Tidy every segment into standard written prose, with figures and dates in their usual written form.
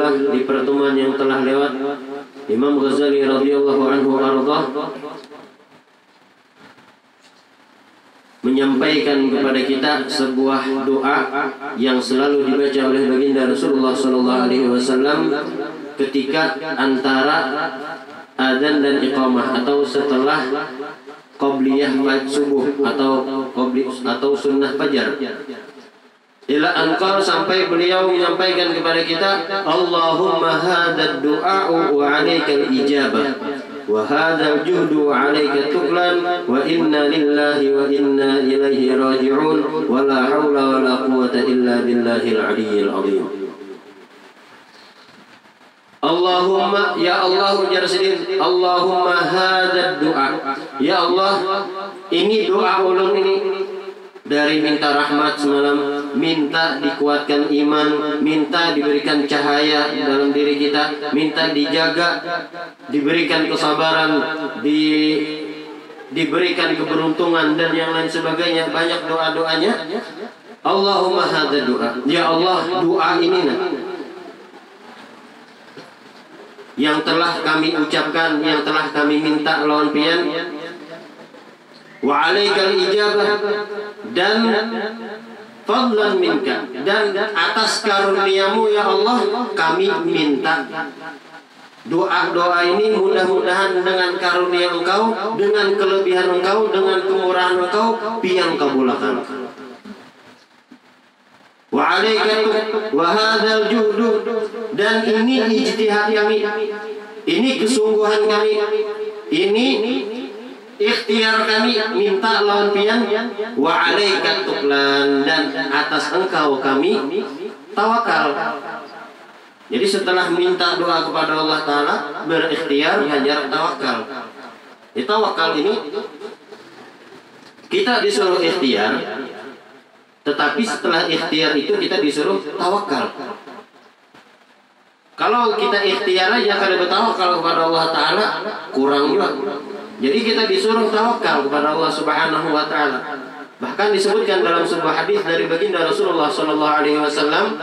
Alhamdulillah di pertemuan yang telah lewat, Imam Ghazali radhiyallahu anhu ardhah menyampaikan kepada kita sebuah doa yang selalu dibaca oleh baginda Rasulullah sallallahu alaihi wasallam ketika antara adzan dan iqamah atau setelah qabliyah subuh atau sunnah fajar. Ila anqal, sampai beliau menyampaikan kepada kita, Allahumma hadzal du'a'u wa 'alaikal ijabah wa hadzal juhdu 'alaika tuklan wa inna lillahi wa inna ilaihi raji'un wa la haula wa la quwwata illa billahil 'aliyyil 'azim. Allahumma, ya Allah, ujar sendiri, Allahumma hadzal du'a, ya Allah, ini doa ulun ini dari minta rahmat semalam, minta dikuatkan iman, minta diberikan cahaya dalam diri kita, minta dijaga, diberikan kesabaran, diberikan keberuntungan dan yang lain sebagainya. Banyak doa-doanya. Allahumma hadza doa, ya Allah, doa ini yang telah kami ucapkan, yang telah kami minta lawan pian, wa 'alaikal ijabah, dan fadlan minka, dan atas karuniamu ya Allah kami minta. Doa-doa ini mudah-mudahan dengan karunia Engkau, dengan kelebihan Engkau, dengan kemurahan Engkau pian kabulakan. Wa 'alaika wa hadzal juhdu, dan ini ijtihad kami, ini kesungguhan kami, ini ikhtiar kami, minta lawan pian, wa 'alaika tuklan, dan atas Engkau kami tawakal. Jadi setelah minta doa kepada Allah Ta'ala, berikhtiar, hajar tawakal. Tawakal ini kita disuruh ikhtiar, tetapi setelah ikhtiar itu kita disuruh tawakal. Kalau kita ikhtiar aja kada bertawakal kepada Allah Ta'ala, kurang juga. Jadi kita disuruh tawakal kepada Allah Subhanahu wa Ta'ala. Bahkan disebutkan dalam sebuah hadis dari baginda Rasulullah sallallahu alaihi wasallam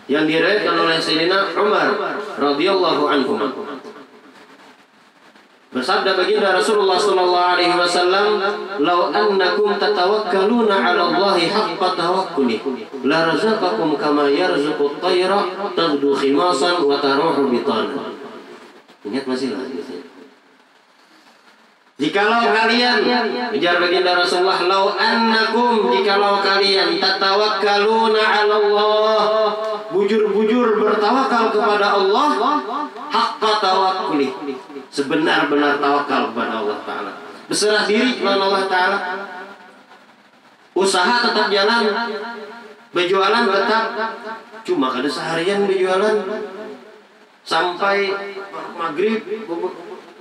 yang diriwayatkan oleh Sayyidina Umar radhiyallahu anhu. Bersabda baginda Rasulullah sallallahu alaihi wasallam, "Lau annakum tatawakkaluna 'ala Allahi haqqa tawakkuli, la razaqakum kama yarzuqut tayra taghdu khimasan wa taruhu bitana." Ingat masih lagi. Jikalau kalian, ujar baginda Rasulullah, lau annakum, jikalau kalian tatawakkaluna 'ala Allah, bujur-bujur bertawakal kepada Allah, haqqa tawakkuli, sebenar-benar tawakal kepada Allah Ta'ala, berserah diri kepada Allah Ta'ala, usaha tetap jalan, berjualan tetap, cuma kada seharian berjualan sampai maghrib,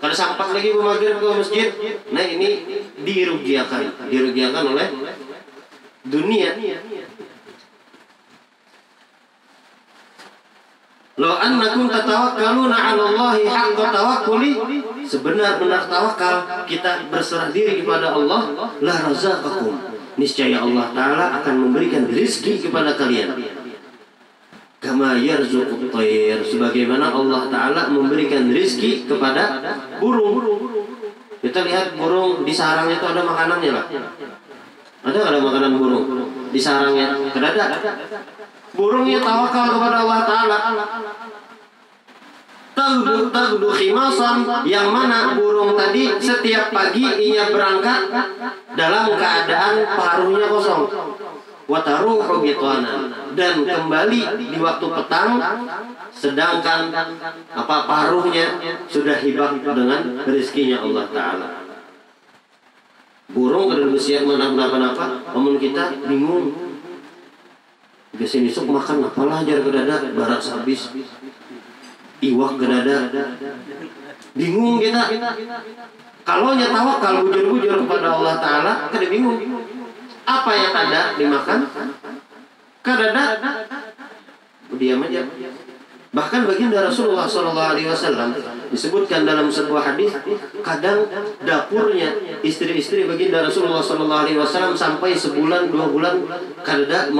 kada sampai lagi maghrib ke masjid. Nah ini dirugiakan oleh dunia. Law annakum tatawakkaluna 'ala Allahi haqqa tawakkuli, sebenar-benar tawakal kita berserah diri kepada Allah, la razaqakum, niscaya Allah Ta'ala akan memberikan rezeki kepada kalian. Kama yarzuqut tayr, sebagaimana Allah Ta'ala memberikan rezeki kepada burung. Kita lihat burung di sarangnya itu ada makanannya lah. Ada makanan burung di sarangnya? Kada ada. Burungnya tawakal kepada Allah Ta'ala. Taghdu khimasan, yang mana burung tadi setiap pagi ia berangkat dalam keadaan paruhnya kosong. Wataruhu bitana, dan kembali di waktu petang sedangkan paruhnya sudah hibah dengan rezekinya Allah Ta'ala. Burung kada bersiap menapa-napa, namun kita bingung. Biasanya besok makan apalah jar kedada, barat habis, iwak kedada, bingung kita. Kalau tawakal bujur-bujur kepada Allah Ta'ala, kada bingung. Apa yang ada dimakan, kadada diam aja. Bahkan baginda Rasulullah SAW disebutkan dalam sebuah hadis, kadang dapurnya istri-istri baginda Rasulullah SAW sampai sebulan 2 bulan kadada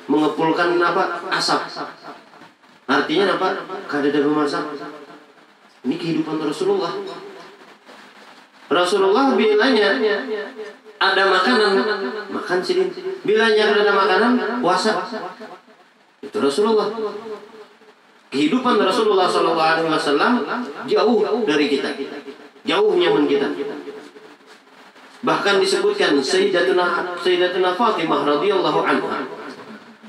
mengepulkan asap. Artinya apa? Kadada memasak. Ini kehidupan Rasulullah. Rasulullah bilanya ada makanan, makan sidin. Bilanya ada makanan, puasa. Itu Rasulullah. Kehidupan Rasulullah SAW jauh dari kita, jauh nyaman kita. Bahkan disebutkan Sayyidatuna Fatimah radhiyallahu anha,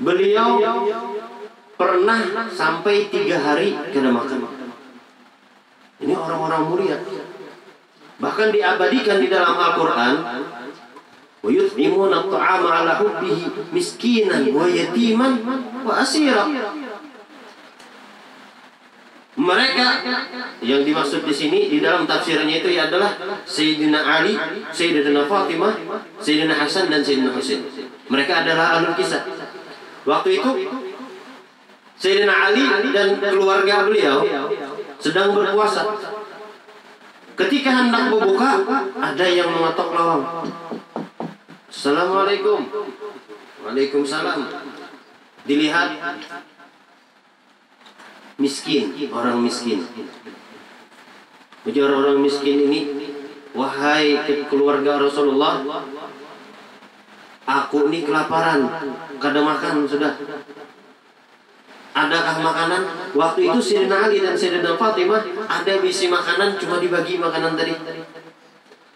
beliau pernah sampai 3 hari kada makan. Ini orang-orang mulia. Bahkan diabadikan di dalam Al-Quran, wa yut'imuna at-ta'ama 'ala hubbihi miskinan wa yatiman wa asira. Mereka yang dimaksud di sini di dalam tafsirnya itu adalah Sayyidina Ali, Sayyidatina Fatimah, Sayyidina Hasan dan Sayyidina Husain. Mereka adalah ahlul kisah. Waktu itu Sayyidina Ali dan keluarga beliau sedang berpuasa. Ketika hendak berbuka, ada yang mengetok lawang. Assalamualaikum. Waalaikumsalam. Dilihat miskin, orang miskin. Ujar orang miskin ini, wahai keluarga Rasulullah, aku ini kelaparan, kada makan sudah. Adakah makanan? Waktu itu Sayyidina Ali dan Sayyidina Fatimah ada bisi makanan, cuma dibagi makanan tadi.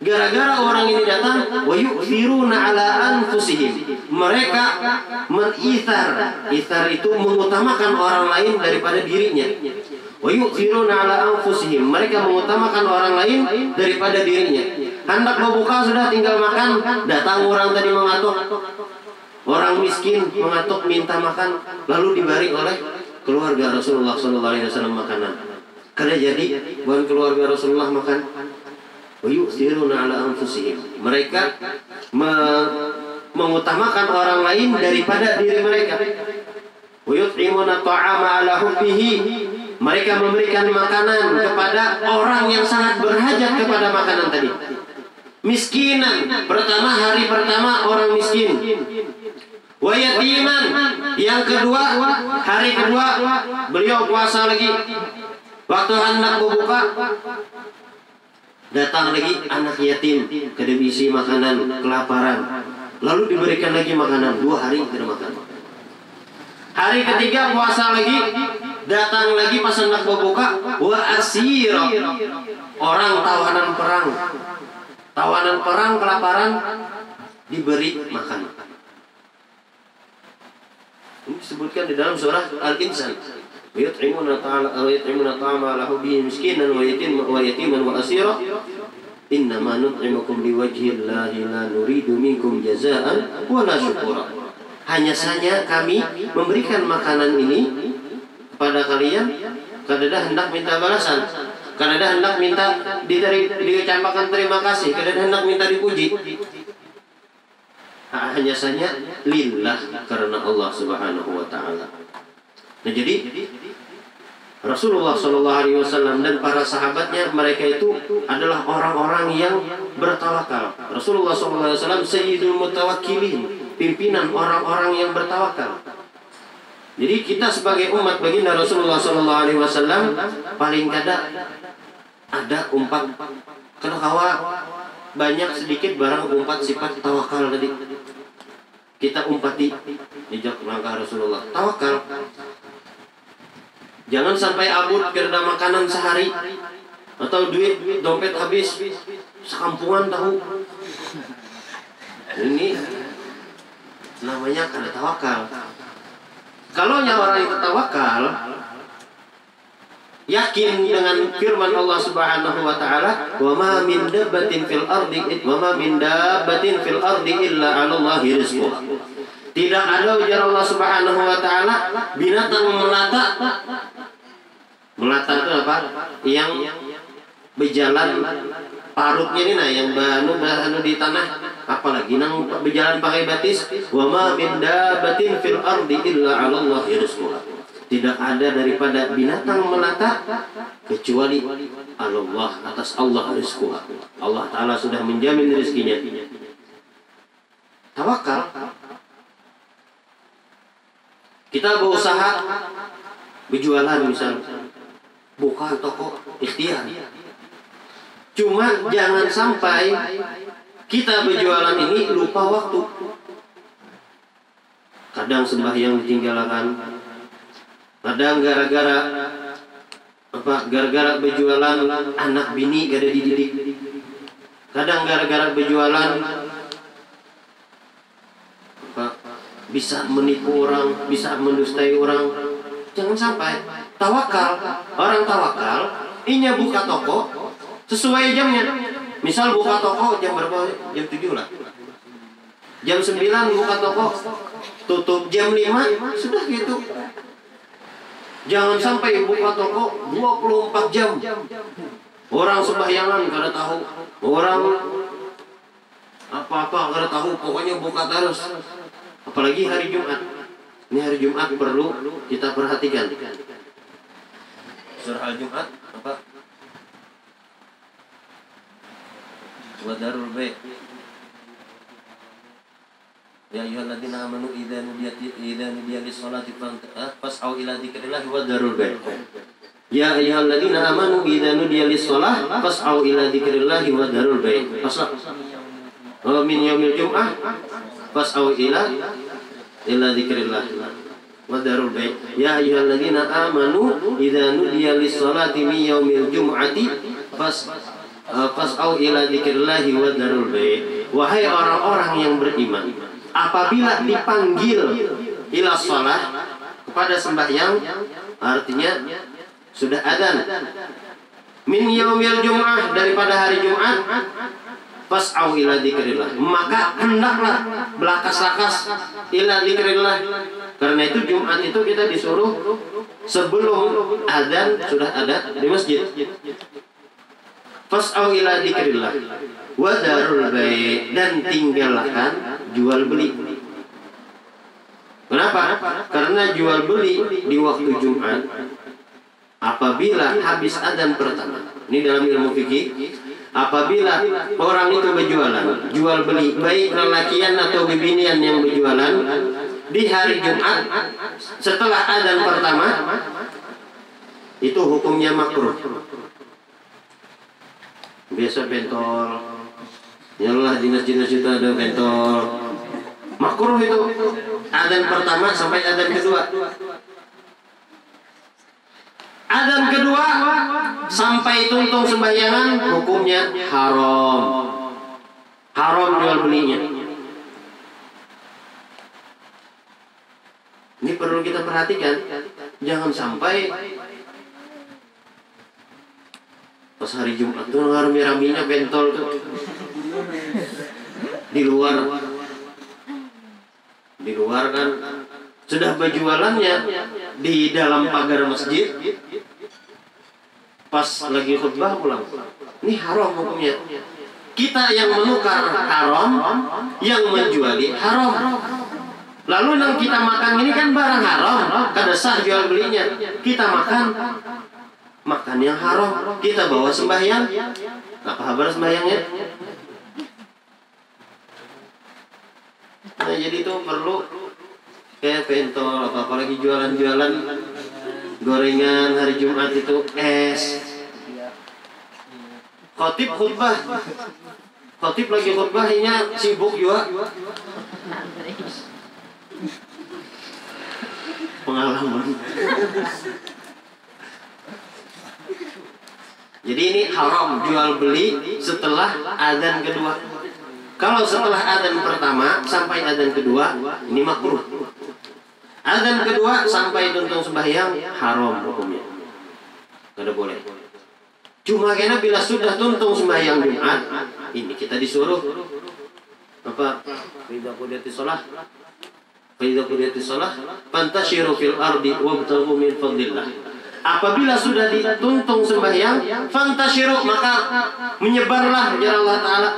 Gara-gara orang ini datang, wa yu'thiruna ala anfusihim. Mereka menithar. Ithar itu mengutamakan orang lain daripada dirinya. Wa yu'thiruna ala anfusihim. Mereka mengutamakan orang lain daripada dirinya. Hendak berbuka sudah tinggal makan, datang orang tadi mengatuk. Orang miskin mengatuk minta makan, lalu diberi oleh keluarga Rasulullah SAW makanan. Kada jadi bukan keluarga Rasulullah makan. Wayu'thiruna ala anfusihim. Mereka mengutamakan orang lain daripada diri mereka. Wayut'imuna ta'ama ala hubbihi. Mereka memberikan makanan kepada orang yang sangat berhajat kepada makanan tadi. Miskinan, pertama hari pertama orang miskin. Wa yatiman, yang kedua hari kedua beliau puasa lagi. Waktu hendak berbuka, datang lagi anak yatim, kada bisi makanan, kelaparan. Lalu diberikan lagi makanan, 2 hari tidak makan. Hari ketiga puasa lagi, datang lagi pas hendak berbuka, wa asira. Orang tawanan perang. Tawanan perang kelaparan diberi makan. Ini disebutkan di dalam surah Al-Insan. Yut'imuna ta'ama ala hubbihi miskinan wa yatiman wa asira. Innama nut'imukum liwajhillahi la nuridu minkum jazaa'an wa la syukura. Hanya saja kami memberikan makanan ini kepada kalian kadada hendak minta balasan, kadada hendak minta diucapkan terima kasih, kadada hendak minta dipuji. Hanya saja lillah, karena Allah Subhanahu wa taala. Nah, jadi Rasulullah SAW dan para sahabatnya, mereka itu adalah orang-orang yang bertawakal. Rasulullah SAW Sayyidul Mutawakkilin, pimpinan orang-orang yang bertawakal. Jadi kita sebagai umat baginda Rasulullah SAW paling kada ada umpat, kalau kawa banyak sedikit barang umpat sifat tawakal tadi. Kita umpati jejak langkah Rasulullah, tawakal. Jangan sampai abut karena makanan sehari atau duit dompet habis sekampungan tahu. Ini namanya kada tawakal. Kalau orang itu tawakal, yakin dengan firman Allah Subhanahu wa taala, "Wa ma min dabbatin fil ardi illa 'ala Allahi rizquha." Tidak ada, ujar Allah Subhanahu wa taala, binatang melata. Melata itu apa? Yang berjalan parutnya ini, nah yang banu di tanah, apalagi nang berjalan pakai batis. Wa ma min dabbatin fil ardi illa 'ala Allahi rizquha. Tidak ada daripada binatang melata kecuali Allah, atas Allah rizquha. Allah taala sudah menjamin rezekinya. Tawakal. Kita berusaha berjualan misal, buka toko ikhtiar. Cuma jangan sampai kita berjualan ini lupa waktu. Kadang sembahyang ditinggalkan, kadang gara-gara gara-gara berjualan anak bini gak ada dididik, kadang gara-gara berjualan bisa menipu orang, bisa mendustai orang. Jangan sampai. Tawakal, orang tawakal inya buka toko sesuai jamnya. Misal buka toko jam berapa? Jam 7 lah. Jam 9 buka toko, tutup jam 5, sudah gitu. Jangan sampai buka toko 24 jam. Orang sembahyangan kada tahu, orang apa-apa kada tahu, pokoknya buka terus. Apalagi hari Jumat. Ini hari Jumat perlu kita perhatikan. Surah Al-Jumat apa? Wadarul bai'. Ya ayyuhalladzina amanu idza nudiya lis-sholati fas'au ila dzikrillah wa darul bai'. Ya ayyuhalladzina amanu idza nudiya lis-sholah fas'au ila dzikrillah wa darul bai'. Min yaumil jum'ah fas'au ila dzikrillah wa darul bai'. Ya ayyuhalladzina amanu idza nudiya lis-sholati min yaumil jum'ati fas'au ila dzikrillah wa darul bai'. Wahai orang-orang yang beriman, apabila dipanggil ila sholat, kepada sembahyang, artinya sudah adzan. Min yaumil jum'ah, daripada hari Jumat, fas'au ila dzikrillah, maka hendaklah belakas-lakas ila dzikrillah. Karena itu Jumat itu kita disuruh sebelum adzan sudah ada di masjid. Fas'au ila dzikrillah wa darul bai', dan tinggalkan jual beli. Kenapa? Karena jual beli di waktu Jumat apabila habis adzan pertama. Ini dalam ilmu fikih, apabila orang itu berjualan, jual beli, baik lelakian atau bibinian yang berjualan di hari Jumat setelah adzan pertama, itu hukumnya makruh. Biasa pentol, yalah dinas-dinas itu ada pentol, makruh itu. Adzan pertama sampai adzan kedua. Adzan kedua sampai tuntung sembahyangan, hukumnya haram. Haram jual belinya. Ini perlu kita perhatikan. Jangan sampai pas hari Jumat tuh rame-ramenya pentol tuh di luar kan sudah berjualannya di dalam pagar masjid, pas lagi khutbah pulang. Ini haram hukumnya. Kita yang menukar haram, yang menjuali haram. Lalu yang kita makan ini kan barang haram, kada sah jual belinya. Kita makan yang haram, kita bawa sembahyang. Apa kabar sembahyangnya? Nah, jadi itu perlu kayak pentol, apalagi jualan-jualan gorengan hari Jumat itu es. Khotib khutbah, khotib lagi khutbahnya sibuk juga. Pengalaman. Jadi ini haram jual beli setelah adzan kedua. Kalau setelah adzan pertama sampai adzan kedua, ini makruh. Adzan kedua sampai tuntung sembahyang, haram hukumnya. Tidak boleh. Cuma karena bila sudah tuntung sembahyang Jumat, ini kita disuruh apa? Idza qudiyatis shalah, fantashiru fil ardi wabtaghu min fadlillah. Apabila sudah dituntung sembahyang, fantashiru, maka menyebarlah ya Allah Ta'ala.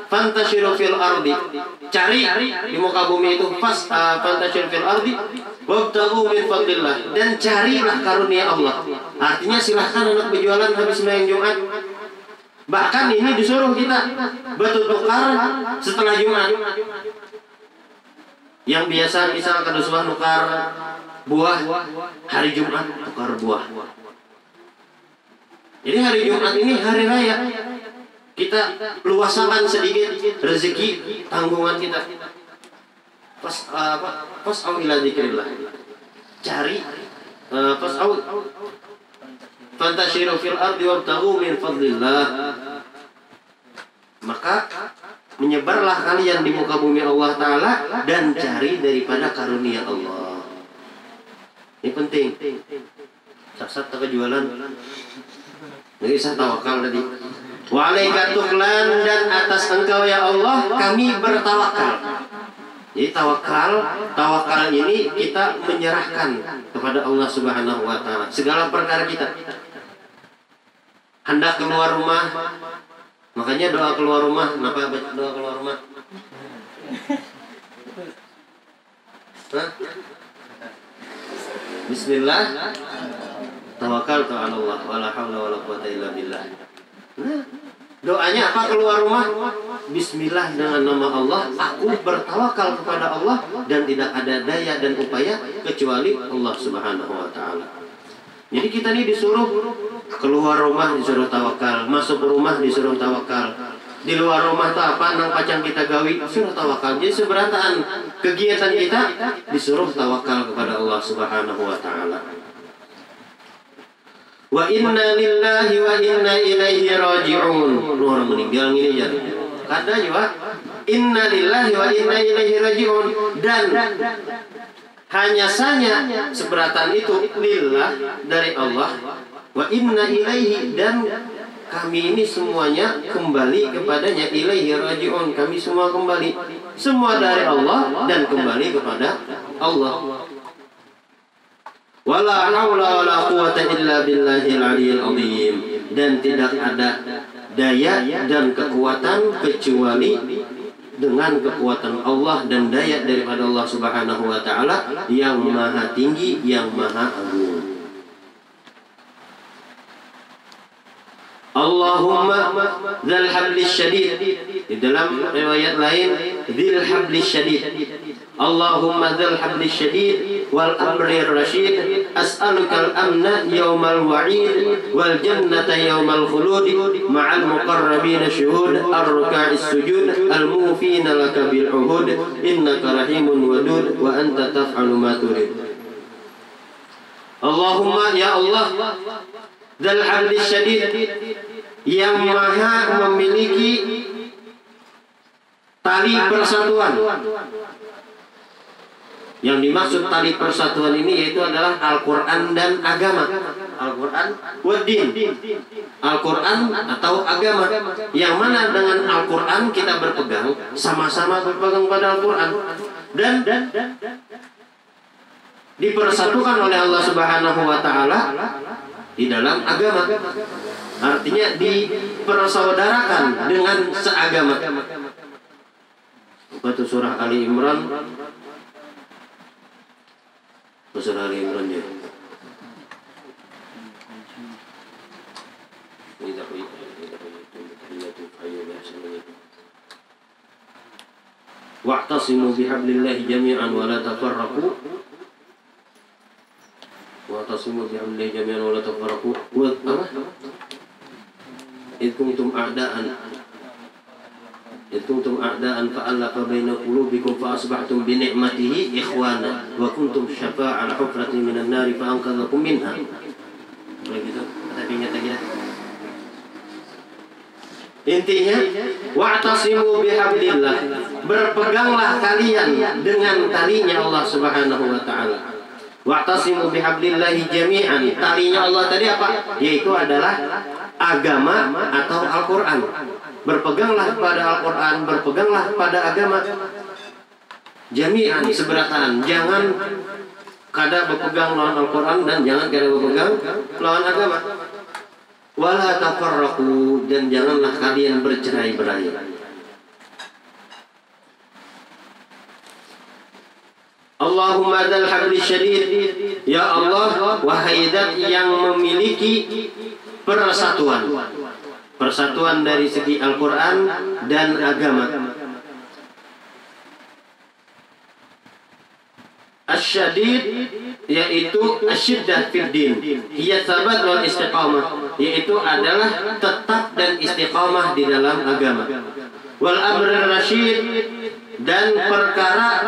Fantashiru fil ardi, cari di muka bumi itu fantashiru fil ardi wabtaghu min fadlillah, dan carilah karunia Allah. Artinya silahkan anak berjualan habis sembahyang Jumat. Bahkan ini disuruh kita bertukar setelah Jumat. Yang biasa misal kada usah nukar buah, hari Jumat tukar buah. Jadi hari Jumat ini hari raya. Kita luasakan sedikit rezeki tanggungan kita. Fas'au ila dzikrillah. Cari fas'au fantashiru fil ardi wabtaghu min fadlillah. Maka menyebarlah kalian di muka bumi Allah Ta'ala dan cari daripada karunia Allah. Ini penting. Sat-sat kejualan. Jadi saya tawakal tadi. Wa alaika tuklan, dan atas engkau ya Allah kami bertawakal. Jadi tawakal ini kita menyerahkan kepada Allah Subhanahu wa Ta'ala segala perkara kita. Hendak keluar rumah, makanya doa keluar rumah. Kenapa doa keluar rumah? Bismillah, tawakal ala Allah, wala haula wala quwata illa billah. Doanya apa keluar rumah? Bismillah, dengan nama Allah aku bertawakal kepada Allah dan tidak ada daya dan upaya kecuali Allah Subhanahu wa Ta'ala. Jadi kita ini disuruh keluar rumah disuruh tawakal, masuk rumah disuruh tawakal. Di luar rumah itu apa? Nang pacang kita gawi disuruh tawakal. Jadi seberataan kegiatan kita disuruh tawakal kepada Allah Subhanahu wa Ta'ala. Wa inna lillahi wa inna ilaihi raji'un. Orang meninggal ini ya. Kata juga inna lillahi wa inna ilaihi raji'un, dan hanya saja seberatan itu lillah dari Allah, wa inna ilaihi, dan kami ini semuanya kembali kepadanya, ilaihi raji'un, kami semua kembali, semua dari Allah dan kembali kepada Allah. Wala haula wala quwata illa billahil aliyyil azim, dan tidak ada daya dan kekuatan kecuali dengan kekuatan Allah dan daya daripada Allah Subhanahu wa Ta'ala yang maha tinggi, yang maha agung. Allahumma dzal hablis syadid. Di dalam riwayat lain dzil hablis syadid. Allahumma dzal hablis syadid wal amrir rasyid, as'alukal amna yaumal wa'id wal jannata yaumal khulud ma'al muqarrabin syuhud ar-ruka'is sujud al-mufina laka bil uhud innaka rahimun wadud wa anta taf'alu ma turid. Allahumma, ya Allah, dzal hablis syadid, yang maha memiliki tali persatuan. Yang dimaksud tali persatuan ini yaitu adalah Al-Quran dan agama. Al-Quran waddin, Al-Quran atau agama. Yang mana dengan Al-Quran kita berpegang, sama-sama berpegang pada Al-Quran, dan dipersatukan oleh Allah Subhanahu wa Ta'ala di dalam agama. Artinya dipersaudarakan dengan seagama. Itu surah Ali Imran. Surah Ali Imran ya. Wa'tasimu bihablillahi jami'an wa la tafarraqu. Wa'tasimu bihablillahi jami'an wa la tafarraqu. إذ كنتم أعداء فألف بين قلوبكم فأصبحتم بنعمته إخوانا وكنتم شفاء على حفرة من النار فأنقذكم منها. Begitu, tapi ingat lagi. Intinya, wa'tasimu bihablillah, berpeganglah kalian dengan talinya Allah Subhanahu wa Ta'ala. Wa'tasimu bihablillahi jami'an, talinya Allah tadi apa? Yaitu adalah agama atau Al-Quran. Berpeganglah pada Al-Quran, berpeganglah pada agama. Jami'an, seberataan. Jangan kada berpegang lawan Al-Quran dan jangan kada berpegang lawan agama. Wala tafarraqu, dan janganlah kalian bercerai-berai. Allahumma dzal hablis syadid, ya Allah, wahai zat yang memiliki persatuan dari segi Al-Quran dan agama. Asyadid yaitu asyiddah fid din, hiya tsabat wal istiqamah, yaitu adalah tetap dan istiqamah di dalam agama. Wal amr rasyid, dan perkara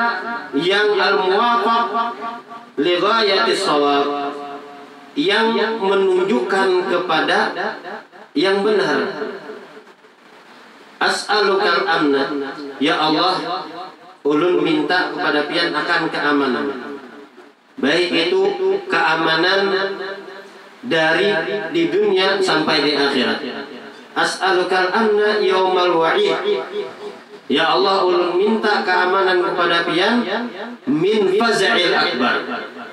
yang al-muwafaq li ghayatis shawab, yang menunjukkan kepada yang benar. As'alukal amna, ya Allah, ulun minta kepada pian akan keamanan, baik itu keamanan dari di dunia sampai di akhirat. As'alukal amna yaumal wa'id, ya Allah, ulun minta keamanan kepada pian min faza'il akbar,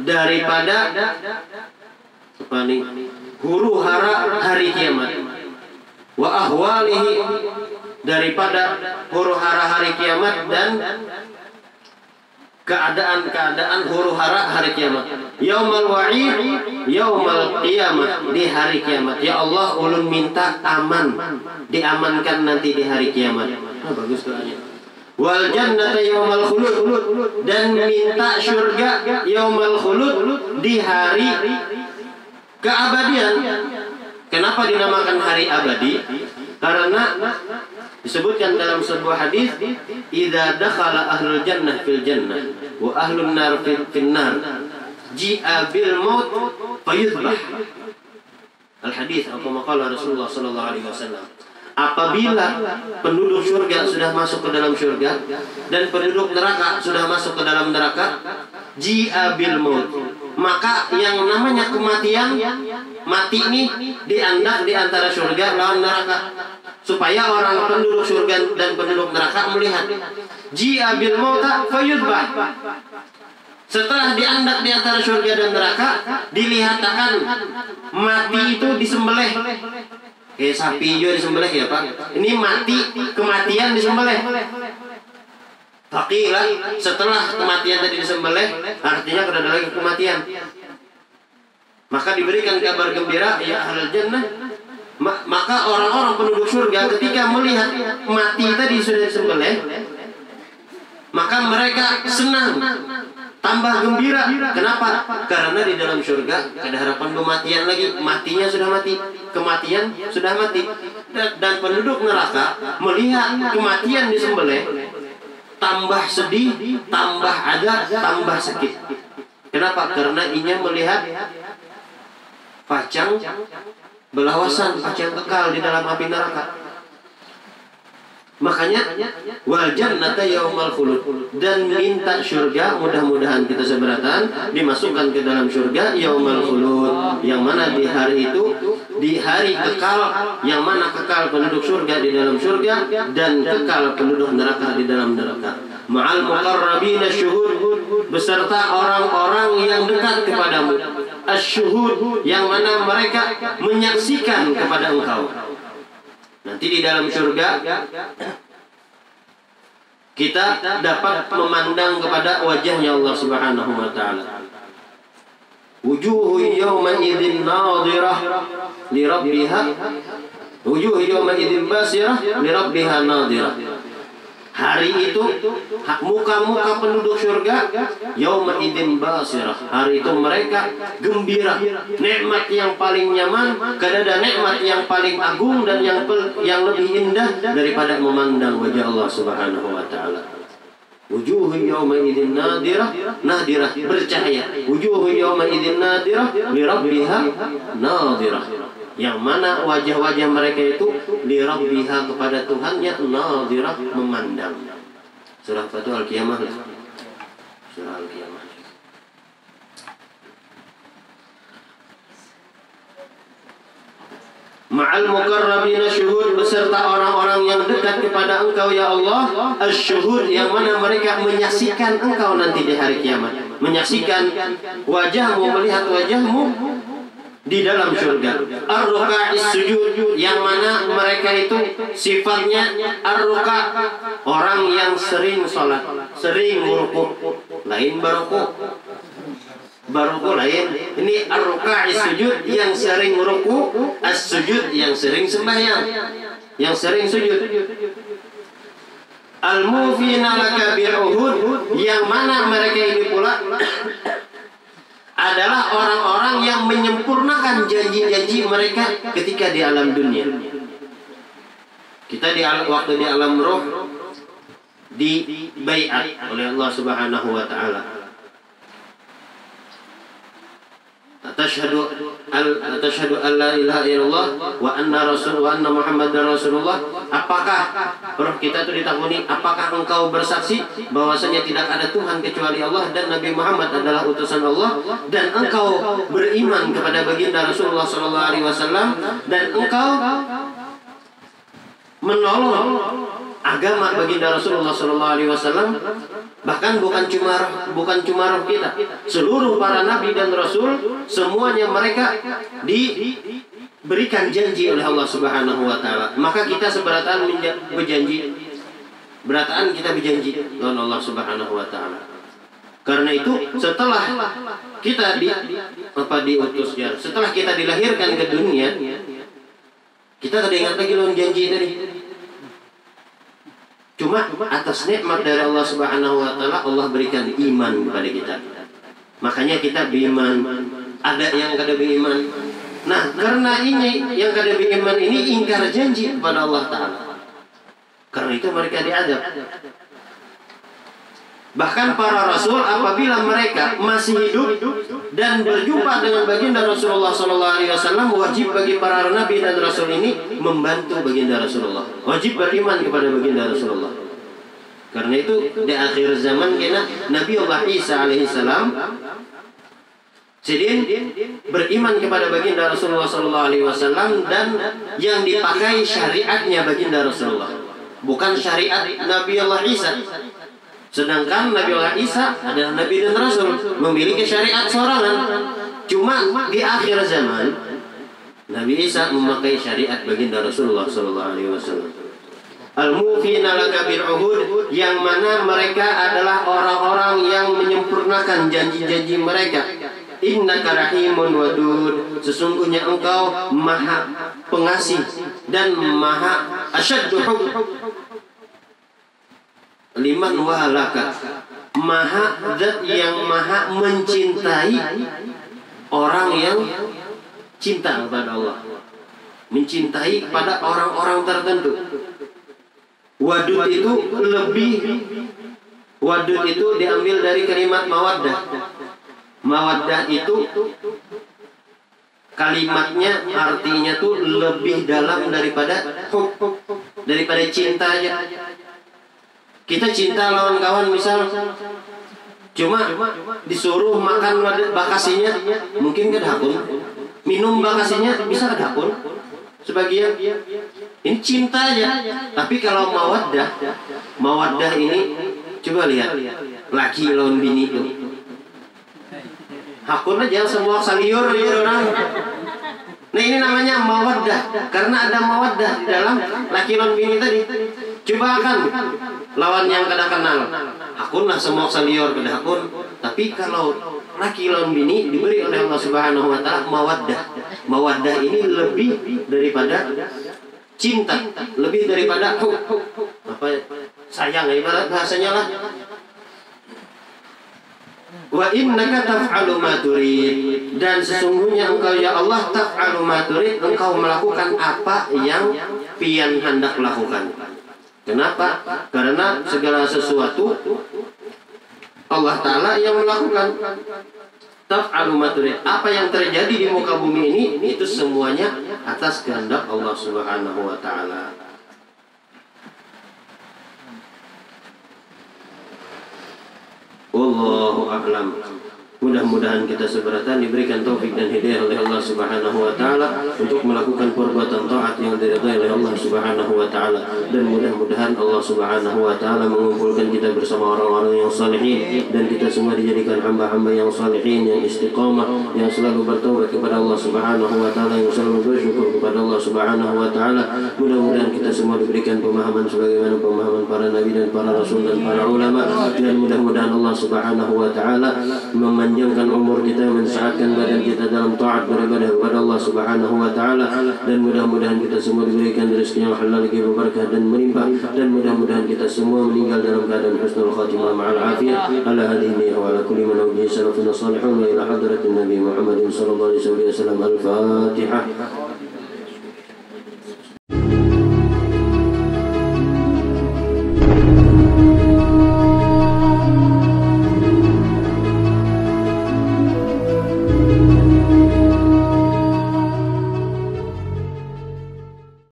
daripada apa nih, huru hara hari kiamat, wa ahwalihi, daripada huru hara hari kiamat dan keadaan-keadaan huru hara hari kiamat. Yaumal wa'id, yaumal qiyamah, di hari kiamat. Ya Allah, ulun minta aman, diamankan nanti di hari kiamat. Bagus doanya. Wal jannata yaumal khulud, dan minta surga yaumal khulud, di hari keabadian. Kenapa dinamakan hari abadi? Karena disebutkan dalam sebuah hadis, idza dakhala ahlul jannah fil jannah wa ahlun nar fil nar ji'a bil maut fayudbah. Al hadis atau maqala Rasulullah sallallahu alaihi wasallam. Apabila penduduk surga sudah masuk ke dalam surga dan penduduk neraka sudah masuk ke dalam neraka, ji'a bil maut, maka yang namanya kematian, mati ini diandak di antara surga lawan neraka, supaya orang penduduk surga dan penduduk neraka melihat. Ji'a bil mauta fayudbah, setelah diandak di antara surga dan neraka, dilihatkan mati itu disembelih. Kayak sapi juga disembelih ya Pak. Ini mati, kematian disembelih. Faqilah, setelah kematian tadi disembelih, artinya tidak ada lagi kematian. Maka diberikan kabar gembira, ya ahlul jannah. Maka orang-orang penduduk surga ketika melihat mati tadi sudah disembelih, maka mereka senang, tambah gembira. Kenapa? Karena di dalam surga ada harapan kematian lagi. Matinya sudah mati, kematian sudah mati. Dan penduduk neraka melihat kematian disembelih, tambah sedih, tambah ada, tambah sakit. Kenapa? Karena ia melihat pacang belawasan, pacang kekal di dalam api neraka. Makanya wal jannata yaumal khulud, dan minta surga, mudah-mudahan kita seberatan dimasukkan ke dalam surga yaumal khulud, yang mana di hari itu, di hari kekal, yang mana kekal penduduk surga di dalam surga dan kekal penduduk neraka di dalam neraka. Ma'al muqarrabina syuhud, beserta orang-orang yang dekat kepadamu. Asyuhud, yang mana mereka menyaksikan kepada engkau. Nanti di dalam surga kita dapat memandang kepada wajahnya Allah Subhanahu wa taala. Wujuhu yawma idzin nadhirah li rabbiha, wujuhu yawma idzin basirah li rabbiha nadhirah. Hari itu muka-muka penduduk surga yauma idzin basirah, hari itu mereka gembira, nikmat yang paling nyaman, karena ada nikmat yang paling agung dan yang lebih indah daripada memandang wajah Allah Subhanahu wa taala. Wujuhu yauma idzin nadirah, nadirah, bercahaya. Wujuhu yauma idzin nadirah li rabbiha nadirah, yang mana wajah-wajah mereka itu li rabbiha, kepada Tuhannya, nadirah, memandang. Surah Al-Qiyamah. Surah Al-Qiyamah. Ma'al muqarrabina syuhud, beserta orang-orang yang dekat kepada engkau ya Allah. Asyuhud, yang mana mereka menyaksikan engkau nanti di hari kiamat, menyaksikan wajahmu, melihat wajahmu di dalam surga. Ar-ruka'is sujud, yang mana mereka itu sifatnya ar-ruka', orang yang sering sholat, sering ruku'. Lain baruku, baruku lain. Ini ar-ruka'is sujud, yang sering ruku', as-sujud yang sering sembahyang, yang sering sujud. Al-mufina laka bil uhud, yang mana mereka ini pula adalah orang-orang yang menyempurnakan janji-janji mereka ketika di alam dunia. Kita waktu di alam roh dibaiat oleh Allah Subhanahu wa taala. Atashhadu an la ilaha illallah wa anna Muhammadar Rasulullah. Apakah roh kita itu ditakuni, apakah engkau bersaksi bahwasanya tidak ada Tuhan kecuali Allah dan Nabi Muhammad adalah utusan Allah, dan engkau beriman kepada baginda Rasulullah sallallahu alaihi wasallam, dan engkau menolong agama baginda Rasulullah sallallahu alaihi wasallam, bahkan bukan cuma roh kita, seluruh para nabi dan rasul semuanya mereka diberikan janji oleh Allah Subhanahu wa taala. Maka kita seberataan berjanji, berataan kita berjanji dengan Allah Subhanahu wa taala. Karena itu setelah kita diutus, setelah kita dilahirkan ke dunia, kita tidak ingat lagi lawan janji tadi. Cuma atas nikmat dari Allah Subhanahu wa taala, Allah berikan iman kepada kita. Makanya kita beriman. Ada yang kada beriman. Nah, karena ini yang kada beriman ini ingkar janji kepada Allah taala. Karena itu mereka diadab. Bahkan para rasul apabila mereka masih hidup dan berjumpa dengan baginda Rasulullah SAW, wajib bagi para nabi dan rasul ini membantu baginda Rasulullah. Wajib beriman kepada baginda Rasulullah. Karena itu di akhir zaman kena Nabi Allah Isa alaihissalam sedin beriman kepada baginda Rasulullah SAW, dan yang dipakai syariatnya baginda Rasulullah, bukan syariat Nabi Allah Isa. Sedangkan Nabi Allah Isa adalah Nabi dan Rasul, memiliki syariat sorangan. Cuma di akhir zaman Nabi Isa memakai syariat baginda Rasulullah SAW. Al-mufina laka bil uhud, yang mana mereka adalah orang-orang yang menyempurnakan janji-janji mereka. Innaka rahimun wadud, sesungguhnya engkau maha pengasih dan maha asyaddu hub liman walaka, maha zat yang maha mencintai orang yang cinta kepada Allah, mencintai pada orang-orang tertentu. Wadud itu wadud itu diambil dari kalimat mawaddah. Mawaddah itu kalimatnya artinya tuh lebih dalam daripada hub, daripada cintanya. Kita cinta lawan kawan misal, cuma disuruh makan bakasinya mungkin kedapun, minum bakasinya bisa kedapun sebagian, ini cinta aja. Tapi kalau mawaddah ini coba lihat laki lawan bini itu, hakun aja semua saliur ya orang. Nah ini namanya mawaddah, karena ada mawaddah di dalam laki lawan bini tadi. Coba kan lawan yang kada kenal, hakun lah semua saliur kada hakun. Tapi kalau laki lawan bini diberi oleh Allah Subhanahu wa taala mawaddah. Mawaddah ini lebih daripada cinta, lebih daripada apa sayang, ibarat bahasanya lah. Wa innaka taf'alu ma turid, dan sesungguhnya engkau ya Allah taf'alu ma turid, engkau melakukan apa yang pian hendak lakukan. Kenapa? Karena segala sesuatu Allah Ta'ala yang melakukan. Taf'alu ma turid, apa yang terjadi di muka bumi ini itu semuanya atas kehendak Allah Subhanahu wa Ta'ala. Wallahu a'lam. Mudah-mudahan kita seberatan diberikan taufik dan hidayah oleh Allah Subhanahu wa taala untuk melakukan perbuatan taat yang diridhai oleh Allah Subhanahu wa taala, dan mudah-mudahan Allah Subhanahu wa taala mengumpulkan kita bersama orang-orang yang salihin, dan kita semua dijadikan hamba-hamba yang salihin, yang istiqamah, yang selalu bertaubat kepada Allah Subhanahu wa taala, yang selalu bersyukur kepada Allah Subhanahu wa taala. Mudah-mudahan kita semua diberikan pemahaman sebagaimana pemahaman para nabi dan para rasul dan para ulama, dan mudah-mudahan Allah Subhanahu wa taala memanjangkan umur kita, mensehatkan badan kita dalam taat beribadah kepada Allah Subhanahu wa taala, dan mudah-mudahan kita semua diberikan rezeki yang halal yang berkah dan melimpah, dan mudah-mudahan kita semua meninggal dalam keadaan husnul khatimah ma'al afiyah ala hadhihi wa ala kulli man awliya salafuna salihun wa ila hadratin nabi Muhammadin sallallahu alaihi wasallam. Al-Fatihah.